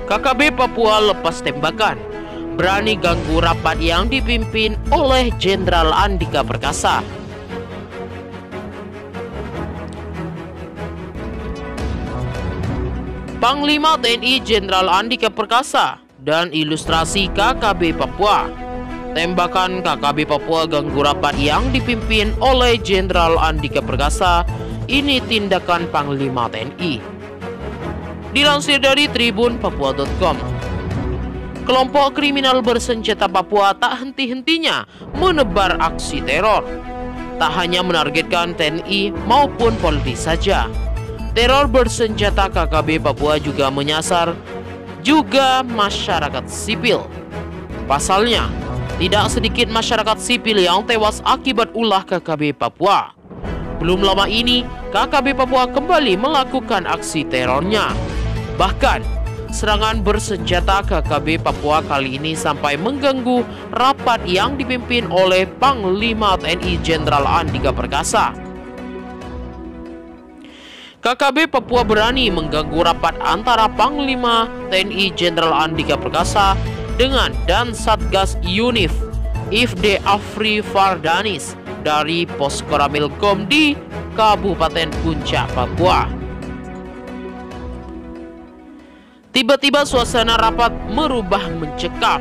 KKB Papua lepas tembakan, berani ganggu rapat yang dipimpin oleh Jenderal Andika Perkasa. Panglima TNI Jenderal Andika Perkasa dan ilustrasi KKB Papua. Tembakan KKB Papua ganggu rapat yang dipimpin oleh Jenderal Andika Perkasa. Ini tindakan Panglima TNI. Dilansir dari tribunpapua.com, kelompok kriminal bersenjata Papua tak henti-hentinya menebar aksi teror. Tak hanya menargetkan TNI maupun Polri saja, teror bersenjata KKB Papua juga menyasar juga masyarakat sipil. Pasalnya, tidak sedikit masyarakat sipil yang tewas akibat ulah KKB Papua. Belum lama ini, KKB Papua kembali melakukan aksi terornya. Bahkan, serangan bersenjata KKB Papua kali ini sampai mengganggu rapat yang dipimpin oleh Panglima TNI Jenderal Andika Perkasa. KKB Papua berani mengganggu rapat antara Panglima TNI Jenderal Andika Perkasa dengan dan Satgas Yunif Ifde Afri Fardanis dari Pos Koramilkom di Kabupaten Puncak, Papua. Tiba-tiba suasana rapat merubah mencekam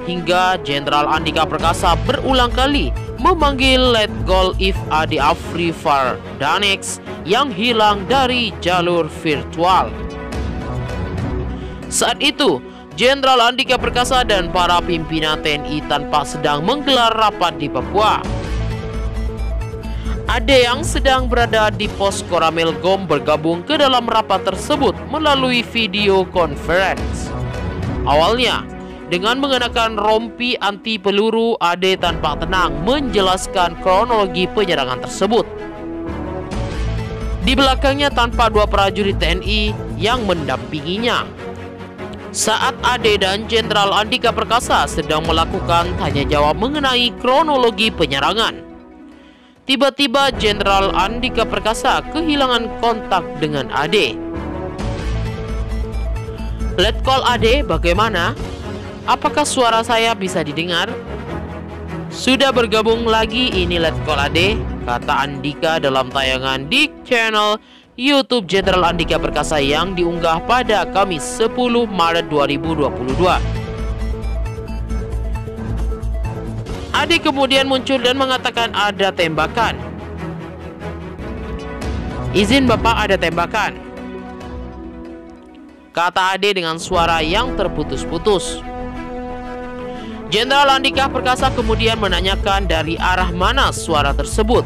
hingga Jenderal Andika Perkasa berulang kali memanggil Letkol If Ade Afri Fardanex yang hilang dari jalur virtual. Saat itu, Jenderal Andika Perkasa dan para pimpinan TNI tanpa sedang menggelar rapat di Papua. Ade yang sedang berada di Pos Koramilkom bergabung ke dalam rapat tersebut melalui video conference. Awalnya, dengan mengenakan rompi anti peluru, Ade tanpa tenang menjelaskan kronologi penyerangan tersebut. Di belakangnya tanpa dua prajurit TNI yang mendampinginya. Saat Ade dan Jenderal Andika Perkasa sedang melakukan tanya jawab mengenai kronologi penyerangan, tiba-tiba Jenderal Andika Perkasa kehilangan kontak dengan Ade. Letkol Ade, bagaimana? Apakah suara saya bisa didengar? Sudah bergabung lagi ini Letkol Ade, kata Andika dalam tayangan di channel YouTube Jenderal Andika Perkasa yang diunggah pada Kamis 10 Maret 2022. Ade kemudian muncul dan mengatakan ada tembakan. Izin Bapak, ada tembakan, kata Ade dengan suara yang terputus-putus. Jenderal Andika Perkasa kemudian menanyakan dari arah mana suara tersebut.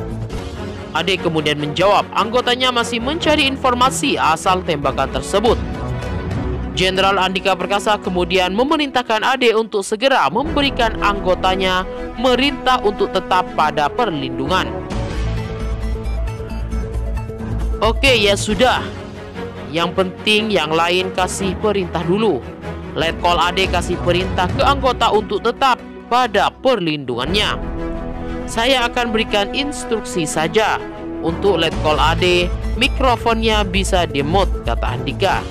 Ade kemudian menjawab anggotanya masih mencari informasi asal tembakan tersebut. Jenderal Andika Perkasa kemudian memerintahkan Ade untuk segera memberikan anggotanya merintah untuk tetap pada perlindungan. Oke, ya sudah. Yang penting yang lain kasih perintah dulu. Letkol Ade kasih perintah ke anggota untuk tetap pada perlindungannya. Saya akan berikan instruksi saja. Untuk Letkol Ade, mikrofonnya bisa di-mute, kata Andika.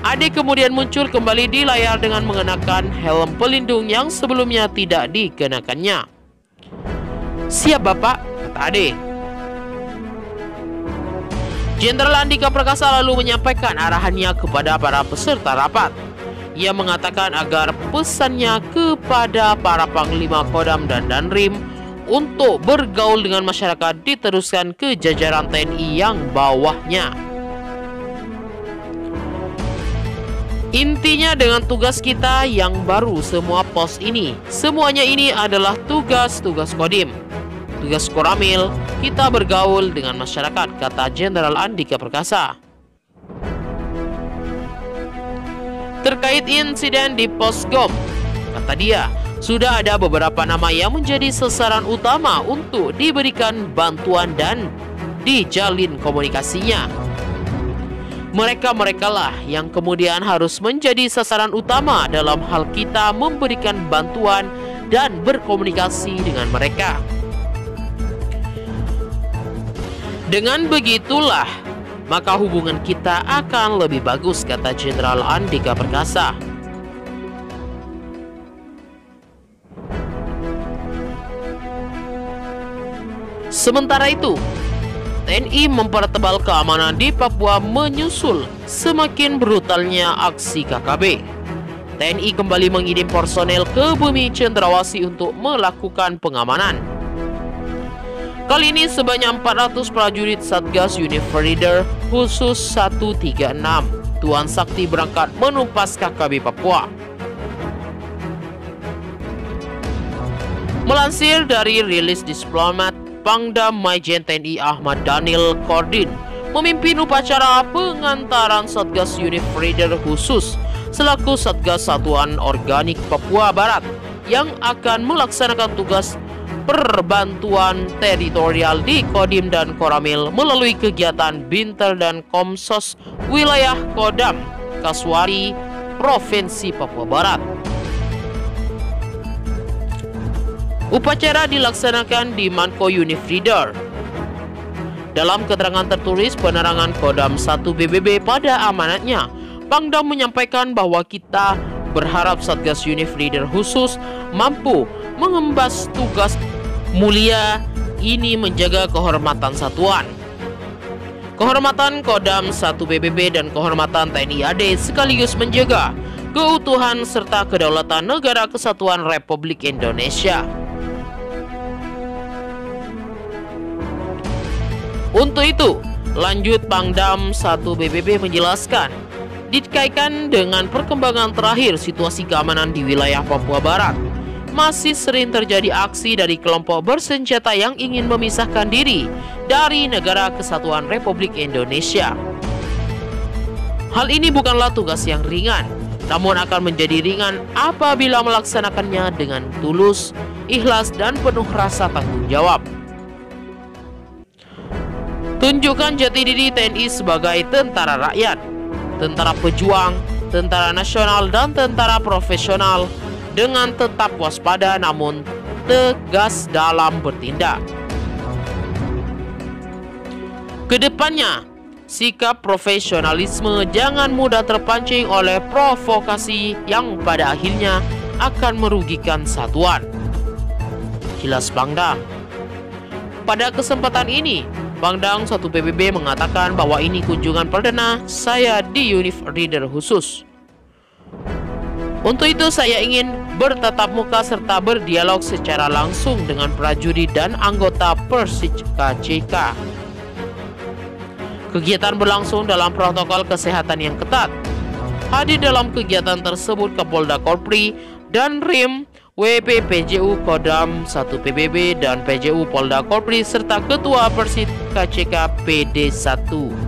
Ade kemudian muncul kembali di layar dengan mengenakan helm pelindung yang sebelumnya tidak dikenakannya. Siap Bapak, kata Ade. Jenderal Andika Perkasa lalu menyampaikan arahannya kepada para peserta rapat. Ia mengatakan agar pesannya kepada para Panglima Kodam dan Danrim untuk bergaul dengan masyarakat diteruskan ke jajaran TNI yang bawahnya. Intinya dengan tugas kita yang baru semua pos ini, semuanya ini adalah tugas-tugas Kodim, tugas Koramil, kita bergaul dengan masyarakat, kata Jenderal Andika Perkasa. Terkait insiden di Posgom, kata dia, sudah ada beberapa nama yang menjadi sasaran utama untuk diberikan bantuan dan dijalin komunikasinya. Mereka-merekalah yang kemudian harus menjadi sasaran utama dalam hal kita memberikan bantuan dan berkomunikasi dengan mereka. Dengan begitulah maka hubungan kita akan lebih bagus, kata Jenderal Andika Perkasa. Sementara itu, TNI mempertebal keamanan di Papua menyusul semakin brutalnya aksi KKB. TNI kembali mengirim personel ke bumi Cendrawasih untuk melakukan pengamanan. Kali ini sebanyak 400 prajurit Satgas Unified khusus 136 Tuan Sakti berangkat menumpas KKB Papua. Melansir dari rilis diplomat, Pangdam Maijen TNI Ahmad Daniel Kordin memimpin upacara pengantaran Satgas Unified khusus selaku Satgas Satuan Organik Papua Barat yang akan melaksanakan tugas perbantuan teritorial di Kodim dan Koramil melalui kegiatan Binter dan Komsos wilayah Kodam Kasuari Provinsi Papua Barat. Upacara dilaksanakan di Manko Unifreeder. Dalam keterangan tertulis penerangan Kodam 1 BBB pada amanatnya, Pangdam menyampaikan bahwa kita berharap Satgas Unifreeder khusus mampu mengembas tugas mulia ini menjaga kehormatan satuan, kehormatan Kodam 1 BBB dan kehormatan TNI AD sekaligus menjaga keutuhan serta kedaulatan Negara Kesatuan Republik Indonesia. Untuk itu, lanjut Pangdam 1 BBB menjelaskan, dikaitkan dengan perkembangan terakhir situasi keamanan di wilayah Papua Barat, masih sering terjadi aksi dari kelompok bersenjata yang ingin memisahkan diri dari Negara Kesatuan Republik Indonesia. Hal ini bukanlah tugas yang ringan, namun akan menjadi ringan apabila melaksanakannya dengan tulus, ikhlas, dan penuh rasa tanggung jawab. Tunjukkan jati diri TNI sebagai tentara rakyat, tentara pejuang, tentara nasional, dan tentara profesional dengan tetap waspada namun tegas dalam bertindak. Kedepannya, sikap profesionalisme jangan mudah terpancing oleh provokasi yang pada akhirnya akan merugikan satuan. Jelas Pangdam. Pada kesempatan ini, Pangdam 1 PBB mengatakan bahwa ini kunjungan perdana saya di Unified khusus. Untuk itu saya ingin bertatap muka serta berdialog secara langsung dengan prajurit dan anggota Persij KCK. Kegiatan berlangsung dalam protokol kesehatan yang ketat. Hadir dalam kegiatan tersebut Kapolda Korpri dan Rim WP PJU Kodam 1 PBB dan PJU Polda Korpri serta Ketua Persij KCK PD 1.